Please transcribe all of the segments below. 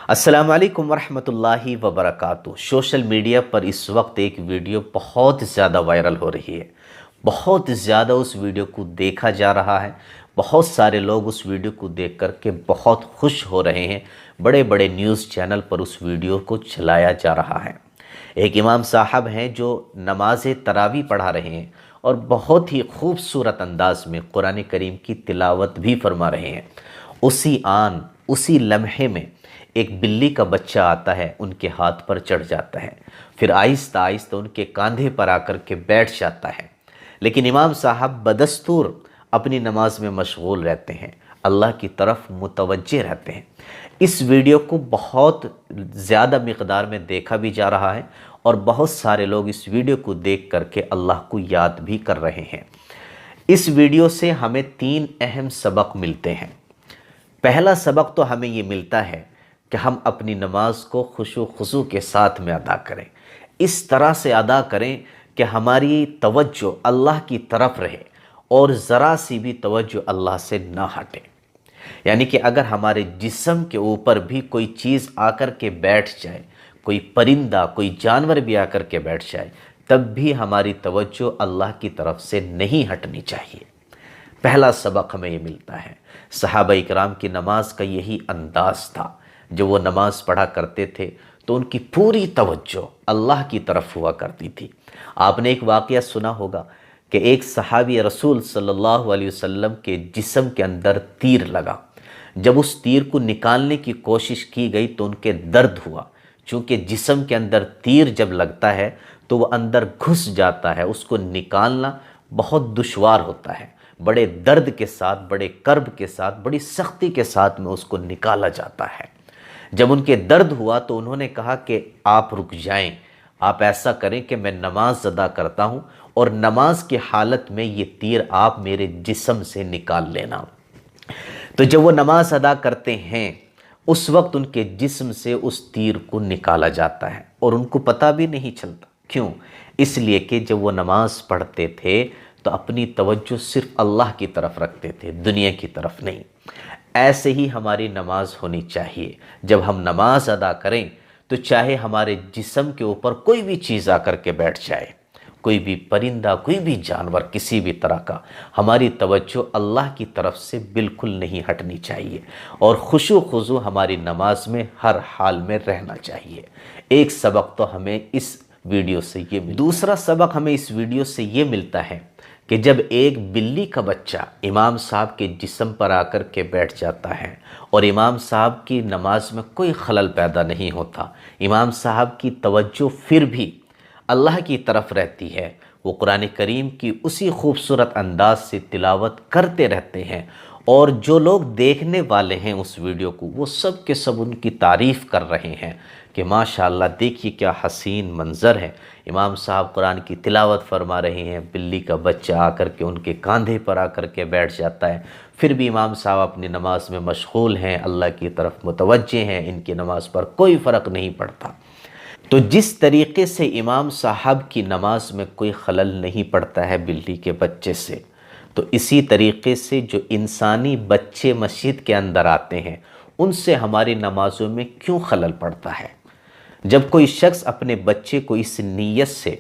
السلام علیکم ورحمۃ اللہ وبرکاتہ۔ سوشل میڈیا پر اس وقت ایک ویڈیو بہت زیادہ وائرل ہو رہی ہے۔ بہت زیادہ اس ویڈیو کو دیکھا جا رہا ہے۔ بہت سارے لوگ اس ویڈیو کو دیکھ کر کے بہت خوش ہو رہے ہیں۔ بڑے بڑے نیوز چینل پر اس ویڈیو کو چلایا جا رہا ہے۔ ایک امام صاحب ہیں جو نماز تراویح پڑھا رہے ہیں اور بہت ہی خوبصورت انداز میں قرآن کریم کی تلاوت بھی فرما رہے ہیں۔ اسی لمحے میں ایک بلی کا بچہ آتا ہے، ان کے ہاتھ پر چڑھ جاتا ہے، پھر آہستہ آہستہ ان کے کاندھے پر آ کر کے بیٹھ جاتا ہے۔ لیکن امام صاحب بدستور اپنی نماز میں مشغول رہتے ہیں، اللہ کی طرف متوجہ رہتے ہیں۔ اس ویڈیو کو بہت زیادہ مقدار میں دیکھا بھی جا رہا ہے اور بہت سارے لوگ اس ویڈیو کو دیکھ کر کے اللہ کو یاد بھی کر رہے ہیں۔ اس ویڈیو سے ہمیں 3 اہم سبق ملتے ہیں۔ پہلا سبق تو ہمیں یہ ملتا ہے کہ ہم اپنی نماز کو خشوع و خضوع کے ساتھ میں ادا کریں، اس طرح سے ادا کریں کہ ہماری توجہ اللہ کی طرف رہے اور ذرا سی بھی توجہ اللہ سے نہ ہٹے۔ یعنی کہ اگر ہمارے جسم کے اوپر بھی کوئی چیز آ کر کے بیٹھ جائے، کوئی پرندہ، کوئی جانور بھی آ کر کے بیٹھ جائے، تب بھی ہماری توجہ اللہ کی طرف سے نہیں ہٹنی چاہیے۔ پہلا سبق ہمیں یہ ملتا ہے۔ صحابہ اکرام کی نماز کا یہی انداز تھا۔ جب وہ نماز پڑھا کرتے تھے تو ان کی پوری توجہ اللہ کی طرف ہوا کرتی تھی۔ آپ نے ایک واقعہ سنا ہوگا کہ ایک صحابی رسول صلی اللہ علیہ وسلم کے جسم کے اندر تیر لگا۔ جب اس تیر کو نکالنے کی کوشش کی گئی تو ان کے درد ہوا، چونکہ جسم کے اندر تیر جب لگتا ہے تو وہ اندر گھس جاتا ہے، اس کو نکالنا بہت دشوار ہوتا ہے۔ بڑے درد کے ساتھ، بڑے کرب کے ساتھ، بڑی سختی کے ساتھ میں اس کو نکالا جاتا ہے۔ جب ان کے درد ہوا تو انہوں نے کہا کہ آپ رک جائیں، آپ ایسا کریں کہ میں نماز ادا کرتا ہوں اور نماز کی حالت میں یہ تیر آپ میرے جسم سے نکال لینا۔ تو جب وہ نماز ادا کرتے ہیں اس وقت ان کے جسم سے اس تیر کو نکالا جاتا ہے اور ان کو پتہ بھی نہیں چلتا۔ کیوں؟ اس لیے کہ جب وہ نماز پڑھتے تھے تو اپنی توجہ صرف اللہ کی طرف رکھتے تھے، دنیا کی طرف نہیں۔ ایسے ہی ہماری نماز ہونی چاہیے۔ جب ہم نماز ادا کریں تو چاہے ہمارے جسم کے اوپر کوئی بھی چیز آ کر کے بیٹھ جائے، کوئی بھی پرندہ، کوئی بھی جانور، کسی بھی طرح کا، ہماری توجہ اللہ کی طرف سے بالکل نہیں ہٹنی چاہیے اور خشوع و خضوع ہماری نماز میں ہر حال میں رہنا چاہیے۔ ایک سبق تو ہمیں اس ویڈیو سے یہ ملتا ہے۔ دوسرا سبق ہمیں اس ویڈیو سے یہ ملتا ہے کہ جب ایک بلی کا بچہ امام صاحب کے جسم پر آ کر کے بیٹھ جاتا ہے اور امام صاحب کی نماز میں کوئی خلل پیدا نہیں ہوتا، امام صاحب کی توجہ پھر بھی اللہ کی طرف رہتی ہے، وہ قرآن کریم کی اسی خوبصورت انداز سے تلاوت کرتے رہتے ہیں، اور جو لوگ دیکھنے والے ہیں اس ویڈیو کو وہ سب کے سب ان کی تعریف کر رہے ہیں کہ ماشاءاللہ دیکھیے کیا حسین منظر ہے۔ امام صاحب قرآن کی تلاوت فرما رہے ہیں، بلی کا بچہ آ کر کے ان کے کاندھے پر آ کر کے بیٹھ جاتا ہے، پھر بھی امام صاحب اپنی نماز میں مشغول ہیں، اللہ کی طرف متوجہ ہیں، ان کی نماز پر کوئی فرق نہیں پڑتا۔ تو جس طریقے سے امام صاحب کی نماز میں کوئی خلل نہیں پڑتا ہے بلی کے بچے سے، تو اسی طریقے سے جو انسانی بچے مسجد کے اندر آتے ہیں ان سے ہماری نمازوں میں کیوں خلل پڑتا ہے؟ جب کوئی شخص اپنے بچے کو اس نیت سے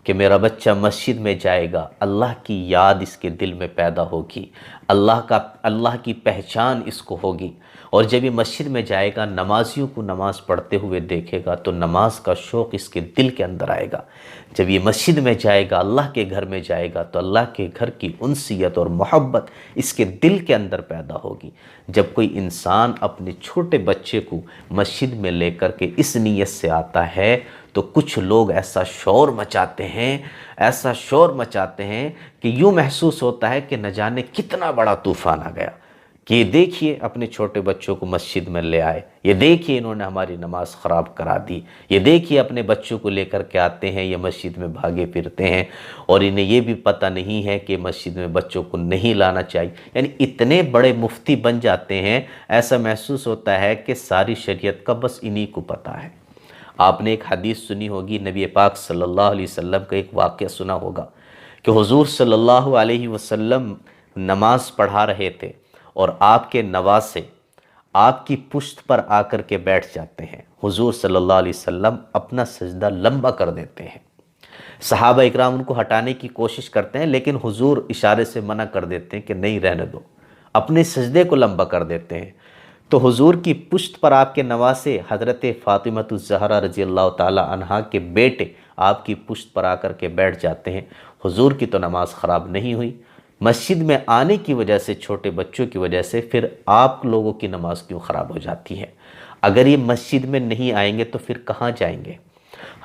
کہ میرا بچہ مسجد میں جائے گا، اللہ کی یاد اس کے دل میں پیدا ہوگی، اللہ کی پہچان اس کو ہوگی، اور جب یہ مسجد میں جائے گا نمازیوں کو نماز پڑھتے ہوئے دیکھے گا تو نماز کا شوق اس کے دل کے اندر آئے گا۔ جب یہ مسجد میں جائے گا، اللہ کے گھر میں جائے گا تو اللہ کے گھر کی انسیت اور محبت اس کے دل کے اندر پیدا ہوگی۔ جب کوئی انسان اپنے چھوٹے بچے کو مسجد میں لے کر کے اس نیت سے آتا ہے تو کچھ لوگ ایسا شور مچاتے ہیں کہ یوں محسوس ہوتا ہے کہ نہ جانے کتنا بڑا طوفان آ گیا، کہ یہ دیکھیے اپنے چھوٹے بچوں کو مسجد میں لے آئے، یہ دیکھیے انہوں نے ہماری نماز خراب کرا دی، یہ دیکھیے اپنے بچوں کو لے کر کے آتے ہیں، یہ مسجد میں بھاگے پھرتے ہیں اور انہیں یہ بھی پتہ نہیں ہے کہ مسجد میں بچوں کو نہیں لانا چاہیے۔ یعنی اتنے بڑے مفتی بن جاتے ہیں، ایسا محسوس ہوتا ہے کہ ساری شریعت کا بس انہی کو پتہ ہے۔ آپ نے ایک حدیث سنی ہوگی، نبی پاک صلی اللہ علیہ وسلم کا ایک واقعہ سنا ہوگا کہ حضور صلی اللہ علیہ وسلم نماز پڑھا رہے تھے اور آپ کے نواسے آپ کی پشت پر آ کر کے بیٹھ جاتے ہیں، حضور صلی اللہ علیہ وسلم اپنا سجدہ لمبا کر دیتے ہیں، صحابہ اکرام ان کو ہٹانے کی کوشش کرتے ہیں لیکن حضور اشارے سے منع کر دیتے ہیں کہ نہیں رہنے دو، اپنے سجدے کو لمبا کر دیتے ہیں۔ تو حضور کی پشت پر آپ کے نواسے حضرت فاطمہ الزہرا رضی اللہ تعالی عنہا کے بیٹے آپ کی پشت پر آ کر کے بیٹھ جاتے ہیں۔ حضور کی تو نماز خراب نہیں ہوئی، مسجد میں آنے کی وجہ سے، چھوٹے بچوں کی وجہ سے پھر آپ لوگوں کی نماز کیوں خراب ہو جاتی ہے؟ اگر یہ مسجد میں نہیں آئیں گے تو پھر کہاں جائیں گے؟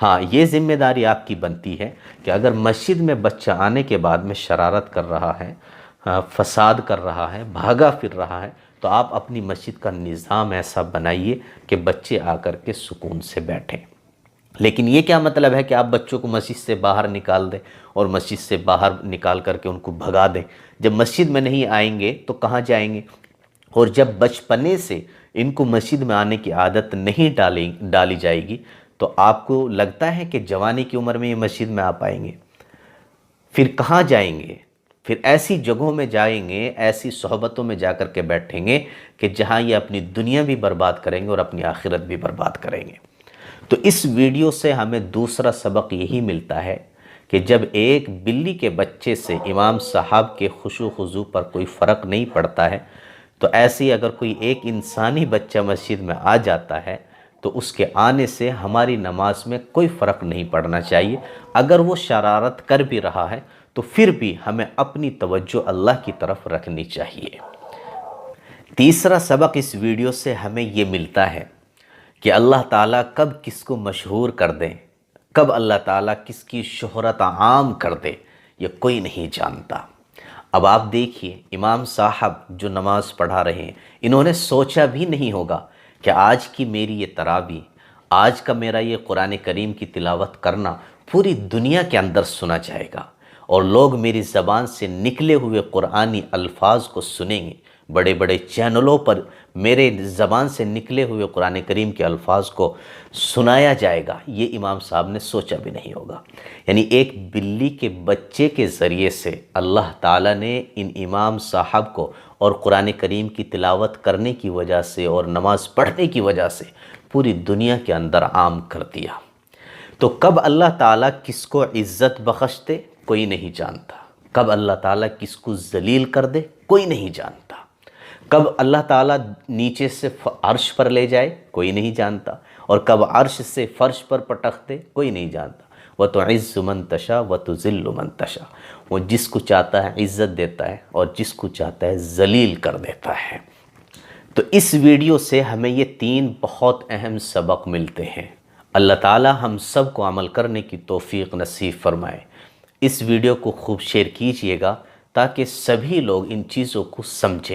ہاں، یہ ذمہ داری آپ کی بنتی ہے کہ اگر مسجد میں بچہ آنے کے بعد میں شرارت کر رہا ہے، فساد کر رہا ہے، بھاگا پھر رہا ہے، تو آپ اپنی مسجد کا نظام ایسا بنائیے کہ بچے آ کر کے سکون سے بیٹھیں۔ لیکن یہ کیا مطلب ہے کہ آپ بچوں کو مسجد سے باہر نکال دیں اور مسجد سے باہر نکال کر کے ان کو بھگا دیں؟ جب مسجد میں نہیں آئیں گے تو کہاں جائیں گے؟ اور جب بچپنے سے ان کو مسجد میں آنے کی عادت نہیں ڈالی جائے گی تو آپ کو لگتا ہے کہ جوانی کی عمر میں یہ مسجد میں آ پائیں گے؟ پھر کہاں جائیں گے؟ پھر ایسی جگہوں میں جائیں گے، ایسی صحبتوں میں جا کر کے بیٹھیں گے کہ جہاں یہ اپنی دنیا بھی برباد کریں گے اور اپنی آخرت بھی برباد کریں گے۔ تو اس ویڈیو سے ہمیں دوسرا سبق یہی ملتا ہے کہ جب ایک بلی کے بچے سے امام صاحب کے خشوع و خضوع پر کوئی فرق نہیں پڑتا ہے، تو ایسے ہی اگر کوئی ایک انسانی بچہ مسجد میں آ جاتا ہے تو اس کے آنے سے ہماری نماز میں کوئی فرق نہیں پڑنا چاہیے۔ اگر وہ شرارت کر بھی رہا ہے تو پھر بھی ہمیں اپنی توجہ اللہ کی طرف رکھنی چاہیے۔ تیسرا سبق اس ویڈیو سے ہمیں یہ ملتا ہے کہ اللہ تعالیٰ کب کس کو مشہور کر دیں، کب اللہ تعالیٰ کس کی شہرت عام کر دے، یہ کوئی نہیں جانتا۔ اب آپ دیکھیے، امام صاحب جو نماز پڑھا رہے ہیں، انہوں نے سوچا بھی نہیں ہوگا کہ آج کی میری یہ تراویح، آج کا میرا یہ قرآن کریم کی تلاوت کرنا پوری دنیا کے اندر سنا جائے گا اور لوگ میری زبان سے نکلے ہوئے قرآنی الفاظ کو سنیں گے، بڑے بڑے چینلوں پر میرے زبان سے نکلے ہوئے قرآن کریم کے الفاظ کو سنایا جائے گا۔ یہ امام صاحب نے سوچا بھی نہیں ہوگا۔ یعنی ایک بلی کے بچے کے ذریعے سے اللہ تعالیٰ نے ان امام صاحب کو اور قرآن کریم کی تلاوت کرنے کی وجہ سے اور نماز پڑھنے کی وجہ سے پوری دنیا کے اندر عام کر دیا۔ تو کب اللہ تعالیٰ کس کو عزت بخش دے کوئی نہیں جانتا، کب اللہ تعالیٰ کس کو ذلیل کر دے کوئی نہیں جانتا، کب اللہ تعالیٰ نیچے سے عرش پر لے جائے کوئی نہیں جانتا، اور کب عرش سے فرش پر پٹخ دے کوئی نہیں جانتا۔ وَتُعِزُّ مَن تَشَاءُ وَتُذِلُّ مَن تَشَاءُ، وہ جس کو چاہتا ہے عزت دیتا ہے اور جس کو چاہتا ہے ذلیل کر دیتا ہے۔ تو اس ویڈیو سے ہمیں یہ تین بہت اہم سبق ملتے ہیں۔ اللہ تعالیٰ ہم سب کو عمل کرنے کی توفیق نصیب فرمائے۔ اس ویڈیو کو خوب شیئر کیجئے گا تاکہ سبھی لوگ ان چیزوں کو سمجھیں۔